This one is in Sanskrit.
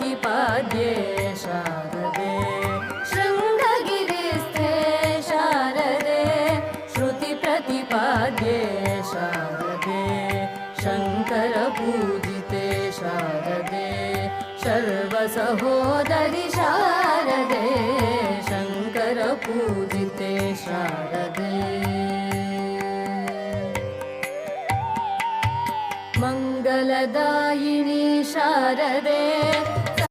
प्रतिपाद्ये शारदे शृङ्गगिरिस्थे शारदे श्रुतिप्रतिपाद्ये शारदे शङ्करपूजिते शारदे सर्वसहोदरि शारदे शङ्करपूजिते शारदे मङ्गलदायिनी शारदे